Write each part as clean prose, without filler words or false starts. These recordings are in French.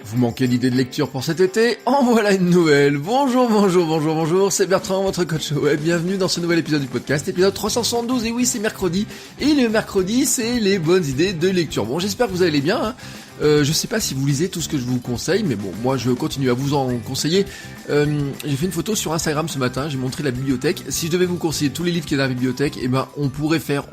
Vous manquez d'idées de lecture pour cet été? En voilà une nouvelle. Bonjour, c'est Bertrand, votre coach web. Bienvenue dans ce nouvel épisode du podcast, épisode 372. Et oui, c'est mercredi. Et le mercredi, c'est les bonnes idées de lecture. Bon, j'espère que vous allez bien, hein. Je sais pas si vous lisez tout ce que je vous conseille, mais bon, moi je continue à vous en conseiller. J'ai fait une photo sur Instagram ce matin, j'ai montré la bibliothèque. Si je devais vous conseiller tous les livres qu'il y a dans la bibliothèque, eh ben on pourrait faire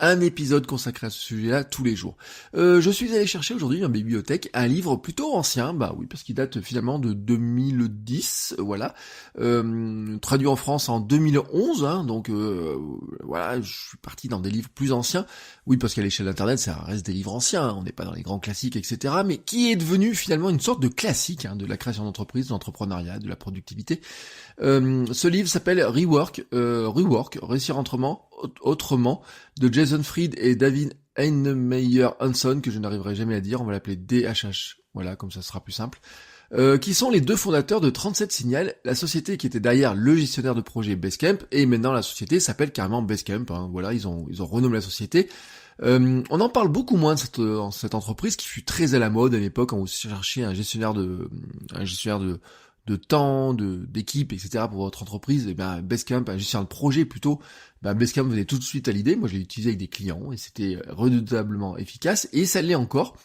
un épisode consacré à ce sujet-là tous les jours. Je suis allé chercher aujourd'hui dans ma bibliothèque un livre plutôt ancien, bah oui, parce qu'il date finalement de 2010, voilà, traduit en France en 2011, hein, donc voilà, je suis parti dans des livres plus anciens, oui, parce qu'à l'échelle d'internet, ça reste des livres anciens, hein, on n'est pas dans les grands classiques, etc., mais qui est devenu finalement une sorte de classique, hein, de la création d'entreprise, de l'entrepreneuriat, de la productivité. Ce livre s'appelle Rework, réussir autrement, de Jason Fried et David Heinemeier Hansson, que je n'arriverai jamais à dire, on va l'appeler DHH, voilà, comme ça sera plus simple, qui sont les deux fondateurs de 37 Signal, la société qui était derrière le gestionnaire de projet Basecamp, et maintenant la société s'appelle carrément Basecamp, hein, voilà, ils ont renommé la société. On en parle beaucoup moins de cette entreprise qui fut très à la mode à l'époque quand vous cherchiez un gestionnaire de temps, d'équipe, etc. pour votre entreprise. Et bien Basecamp, un gestionnaire de projet plutôt, Basecamp venait tout de suite à l'idée. Moi je l'ai utilisé avec des clients et c'était redoutablement efficace et ça l'est encore.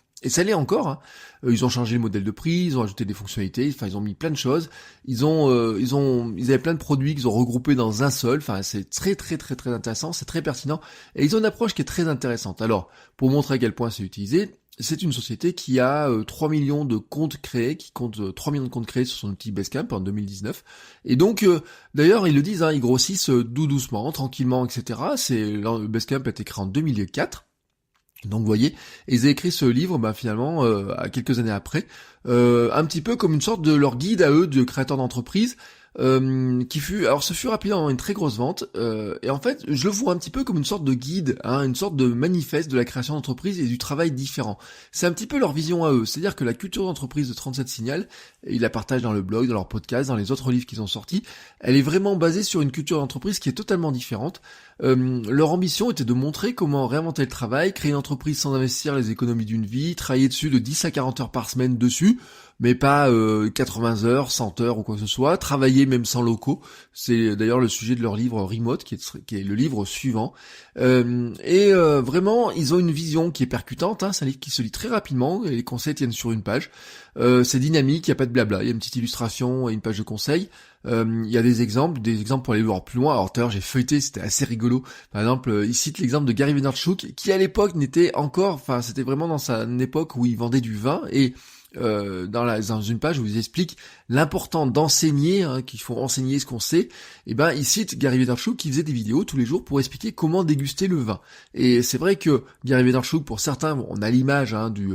Hein. Ils ont changé le modèle de prix, ils ont ajouté des fonctionnalités, enfin ils ont mis plein de choses. Ils avaient plein de produits qu'ils ont regroupés dans un seul. Enfin c'est très intéressant, c'est très pertinent et ils ont une approche qui est très intéressante. Alors pour montrer à quel point c'est utilisé, c'est une société qui a 3 millions de comptes créés, qui compte 3 millions de comptes créés sur son outil Basecamp en 2019. Et donc, d'ailleurs, ils le disent, hein, ils grossissent doucement, tranquillement, etc. Basecamp a été créé en 2004. Donc vous voyez, ils ont écrit ce livre finalement à quelques années après, un petit peu comme une sorte de leur guide à eux de créateurs d'entreprise, ce fut rapidement une très grosse vente, et en fait je le vois un petit peu comme une sorte de guide, hein, une sorte de manifeste de la création d'entreprise et du travail différent. C'est un petit peu leur vision à eux, c'est-à-dire que la culture d'entreprise de 37 Signal, ils la partagent dans le blog, dans leur podcast, dans les autres livres qu'ils ont sortis, elle est vraiment basée sur une culture d'entreprise qui est totalement différente. Leur ambition était de montrer comment réinventer le travail, créer une entreprise sans investir les économies d'une vie, travailler dessus de 10 à 40 heures par semaine dessus, mais pas 80 heures, 100 heures ou quoi que ce soit, travailler même sans locaux. C'est d'ailleurs le sujet de leur livre Remote, qui est le livre suivant. Vraiment, ils ont une vision qui est percutante, hein, c'est un livre qui se lit très rapidement, et les conseils tiennent sur une page. C'est dynamique, il n'y a pas de blabla, il y a une petite illustration et une page de conseils. Il y a des exemples pour aller voir plus loin. Alors tout à l'heure j'ai feuilleté, c'était assez rigolo. Par exemple, il cite l'exemple de Gary Vaynerchuk, qui à l'époque c'était vraiment dans sa époque où il vendait du vin, et dans une page où il explique l'important d'enseigner, hein, qu'il faut enseigner ce qu'on sait, et il cite Gary Vaynerchuk qui faisait des vidéos tous les jours pour expliquer comment déguster le vin. Et c'est vrai que Gary Vaynerchuk, pour certains, on a l'image, hein, du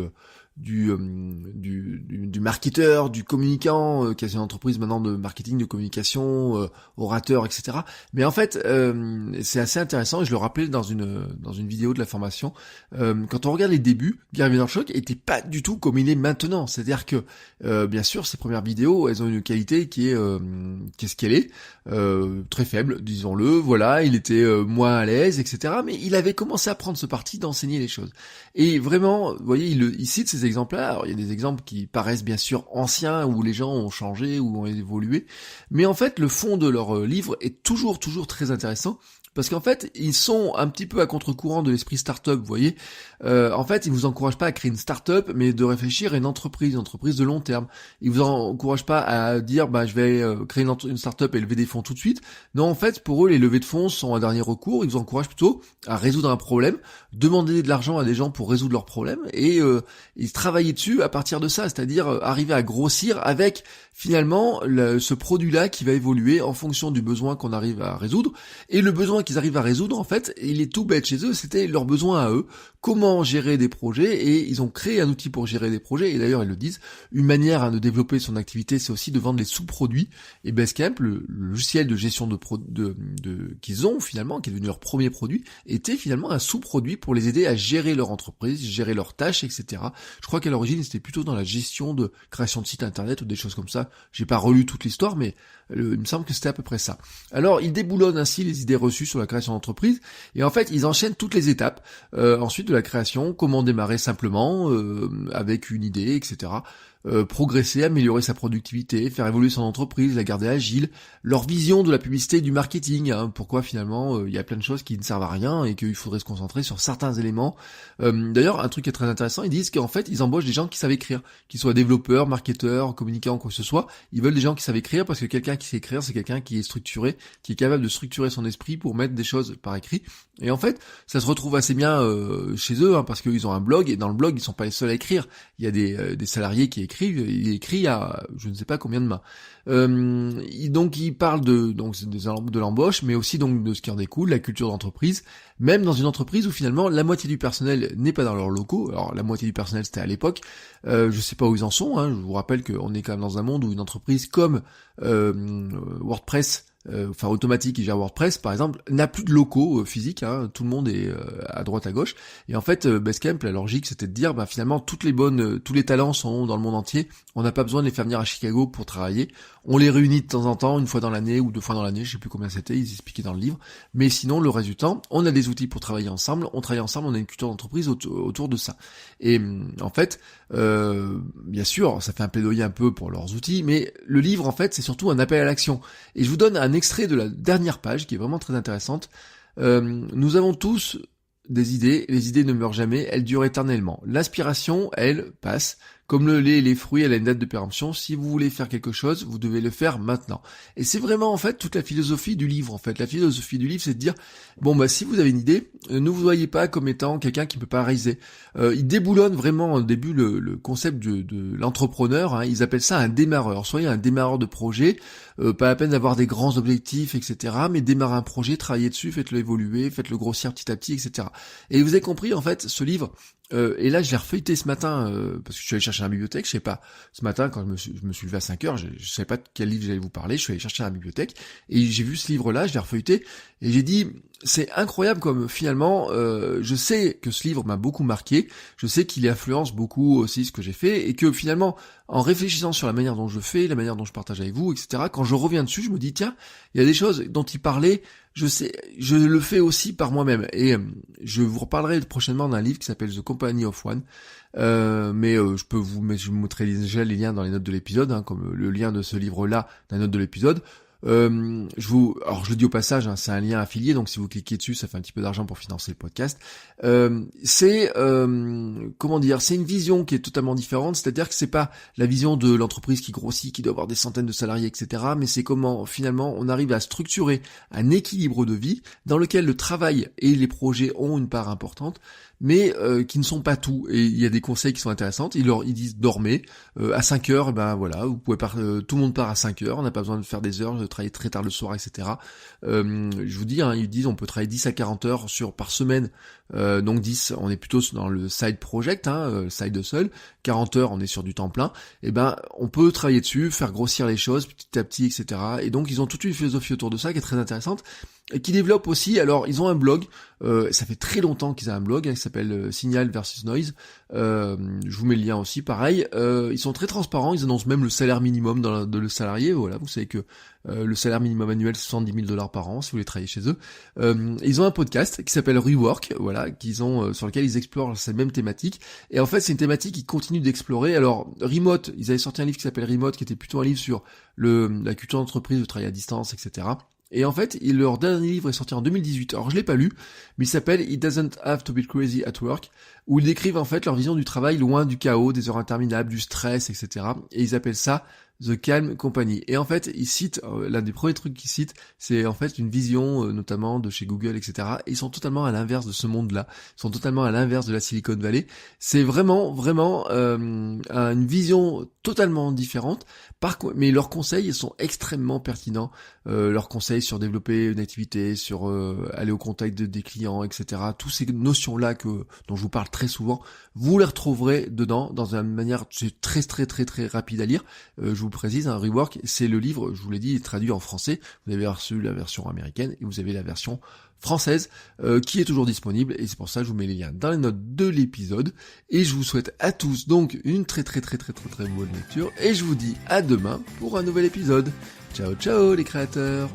marketeur, du communicant, qui a une entreprise maintenant de marketing, de communication, orateur, etc. Mais en fait, c'est assez intéressant, et je le rappelais dans une vidéo de la formation, quand on regarde les débuts, Gary Vaynerchuk était pas du tout comme il est maintenant. C'est-à-dire que, bien sûr, ses premières vidéos, elles ont une qualité qui est ce qu'elle est, très faible, disons-le, voilà, il était moins à l'aise, etc. Mais il avait commencé à prendre ce parti d'enseigner les choses. Et vraiment, vous voyez, il cite ces exemples-là. Alors, il y a des exemples qui paraissent bien sûr anciens, où les gens ont changé, ou ont évolué. Mais en fait, le fond de leur livre est toujours très intéressant. Parce qu'en fait, ils sont un petit peu à contre-courant de l'esprit start-up, vous voyez. En fait, ils vous encouragent pas à créer une start-up, mais de réfléchir à une entreprise de long terme. Ils vous encouragent pas à dire, je vais créer une start-up et lever des fonds tout de suite. Non, en fait, pour eux, les levées de fonds sont un dernier recours. Ils vous encouragent plutôt à résoudre un problème, demander de l'argent à des gens pour résoudre leurs problèmes, et travailler dessus à partir de ça, c'est-à-dire arriver à grossir avec finalement ce produit-là qui va évoluer en fonction du besoin qu'on arrive à résoudre. Et le besoin qu'ils arrivent à résoudre, en fait, il est tout bête chez eux, c'était leur besoin à eux, comment gérer des projets, et ils ont créé un outil pour gérer des projets, et d'ailleurs ils le disent, une manière de développer son activité, c'est aussi de vendre les sous-produits, et Basecamp, le logiciel de gestion qu'ils ont finalement, qui est devenu leur premier produit, était finalement un sous-produit pour les aider à gérer leur entreprise, gérer leurs tâches, etc. Je crois qu'à l'origine c'était plutôt dans la gestion de création de sites internet ou des choses comme ça, j'ai pas relu toute l'histoire, mais il me semble que c'était à peu près ça. Alors, il déboulonne ainsi les idées reçues sur la création d'entreprise. Et en fait, ils enchaînent toutes les étapes ensuite de la création, comment démarrer simplement, avec une idée, etc. Progresser, améliorer sa productivité, faire évoluer son entreprise, la garder agile, leur vision de la publicité et du marketing, pourquoi finalement il y a plein de choses qui ne servent à rien et qu'il faudrait se concentrer sur certains éléments. D'ailleurs, un truc qui est très intéressant, ils disent qu'en fait ils embauchent des gens qui savent écrire, qu'ils soient développeurs, marketeurs, communicants, quoi que ce soit, ils veulent des gens qui savent écrire parce que quelqu'un qui sait écrire, c'est quelqu'un qui est structuré, qui est capable de structurer son esprit pour mettre des choses par écrit. Et en fait, ça se retrouve assez bien chez eux, parce qu'ils ont un blog, et dans le blog, ils sont pas les seuls à écrire. Il y a des salariés qui écrivent, il écrit à je ne sais pas combien de mains. Donc il parle de l'embauche, mais aussi donc de ce qui en découle, la culture d'entreprise, même dans une entreprise où finalement la moitié du personnel n'est pas dans leurs locaux. Alors la moitié du personnel c'était à l'époque, je sais pas où ils en sont, je vous rappelle qu'on est quand même dans un monde où une entreprise comme WordPress, Automatique qui gère WordPress par exemple, n'a plus de locaux physiques, tout le monde est à droite à gauche, et en fait Basecamp, la logique c'était de dire finalement tous les talents sont dans le monde entier, on n'a pas besoin de les faire venir à Chicago pour travailler, on les réunit de temps en temps, une fois dans l'année ou deux fois dans l'année, je sais plus combien c'était, ils expliquaient dans le livre, mais sinon le reste du temps, on a des outils pour travailler ensemble, on travaille ensemble, on a une culture d'entreprise autour de ça. Et en fait, bien sûr, ça fait un plaidoyer un peu pour leurs outils, mais le livre en fait c'est surtout un appel à l'action. Et je vous donne un extrait de la dernière page qui est vraiment très intéressante. Nous avons tous des idées, les idées ne meurent jamais, elles durent éternellement. L'inspiration, elle, passe. Comme le lait et les fruits, elle a une date de péremption. Si vous voulez faire quelque chose, vous devez le faire maintenant. Et c'est vraiment en fait toute la philosophie du livre. En fait, la philosophie du livre, c'est de dire si vous avez une idée, ne vous voyez pas comme étant quelqu'un qui ne peut pas réaliser. Il déboulonne vraiment au début le concept de l'entrepreneur. Ils appellent ça un démarreur. Soyez un démarreur de projet. Pas la peine d'avoir des grands objectifs, etc. Mais démarrez un projet, travaillez dessus, faites-le évoluer, faites-le grossir petit à petit, etc. Et vous avez compris en fait ce livre. Et là, je l'ai refeuilleté ce matin, parce que je suis allé chercher à la bibliothèque, je sais pas, ce matin, quand je me suis levé à 5 heures, je savais pas de quel livre j'allais vous parler, je suis allé chercher à la bibliothèque, et j'ai vu ce livre-là, je l'ai refeuilleté, et j'ai dit, c'est incroyable comme finalement, je sais que ce livre m'a beaucoup marqué, je sais qu'il influence beaucoup aussi ce que j'ai fait, et que finalement, en réfléchissant sur la manière dont je fais, la manière dont je partage avec vous, etc., quand je reviens dessus, je me dis, tiens, il y a des choses dont il parlait, je sais, je le fais aussi par moi-même, et je vous reparlerai prochainement d'un livre qui s'appelle The Company of One, je vous mettrai déjà les liens dans les notes de l'épisode, comme le lien de ce livre-là dans les notes de l'épisode. Je le dis au passage, c'est un lien affilié, donc si vous cliquez dessus, ça fait un petit peu d'argent pour financer le podcast. C'est une vision qui est totalement différente, c'est-à-dire que c'est pas la vision de l'entreprise qui grossit, qui doit avoir des centaines de salariés, etc. Mais c'est comment finalement on arrive à structurer un équilibre de vie dans lequel le travail et les projets ont une part importante, mais qui ne sont pas tout. Et il y a des conseils qui sont intéressants. Ils disent dormez à 5 heures, vous pouvez tout le monde part à 5 heures, on n'a pas besoin de faire des heures, de travailler très tard le soir, etc. Je vous dis, ils disent on peut travailler 10 à 40 heures par semaine, donc 10, on est plutôt dans le side project, side hustle, 40 heures on est sur du temps plein, on peut travailler dessus, faire grossir les choses petit à petit, etc. Et donc ils ont toute une philosophie autour de ça qui est très intéressante, et qui développe aussi, alors ils ont un blog, ça fait très longtemps qu'ils ont un blog, qui s'appelle Signal versus Noise, je vous mets le lien aussi, pareil, ils sont très transparents, ils annoncent même le salaire minimum de le salarié, voilà, vous savez que le salaire minimum annuel c'est 70 000 $ par an si vous voulez travailler chez eux. Ils ont un podcast qui s'appelle Rework, voilà, sur lequel ils explorent ces mêmes thématiques, et en fait c'est une thématique qu'ils continuent d'explorer. Alors Remote, ils avaient sorti un livre qui s'appelle Remote, qui était plutôt un livre sur la culture d'entreprise, le travail à distance, etc. Et en fait, leur dernier livre est sorti en 2018. Alors je l'ai pas lu, mais il s'appelle It Doesn't Have to Be Crazy at Work, où ils décrivent en fait leur vision du travail loin du chaos, des heures interminables, du stress, etc. Et ils appellent ça The Calm Company. Et en fait, ils citent, l'un des premiers trucs qu'ils citent, c'est en fait une vision, notamment de chez Google, etc. Et ils sont totalement à l'inverse de ce monde-là. Ils sont totalement à l'inverse de la Silicon Valley. C'est vraiment une vision totalement différente. Mais leurs conseils sont extrêmement pertinents. Leurs conseils sur développer une activité, sur aller au contact des clients, etc. Toutes ces notions-là dont je vous parle très souvent, vous les retrouverez dedans, dans une manière très très très très rapide à lire. Je vous précise, Rework, c'est le livre, je vous l'ai dit, traduit en français. Vous avez reçu la version américaine et vous avez la version française qui est toujours disponible, et c'est pour ça que je vous mets les liens dans les notes de l'épisode. Et je vous souhaite à tous donc une très très très très très très bonne lecture, et je vous dis à demain pour un nouvel épisode. Ciao ciao les créateurs.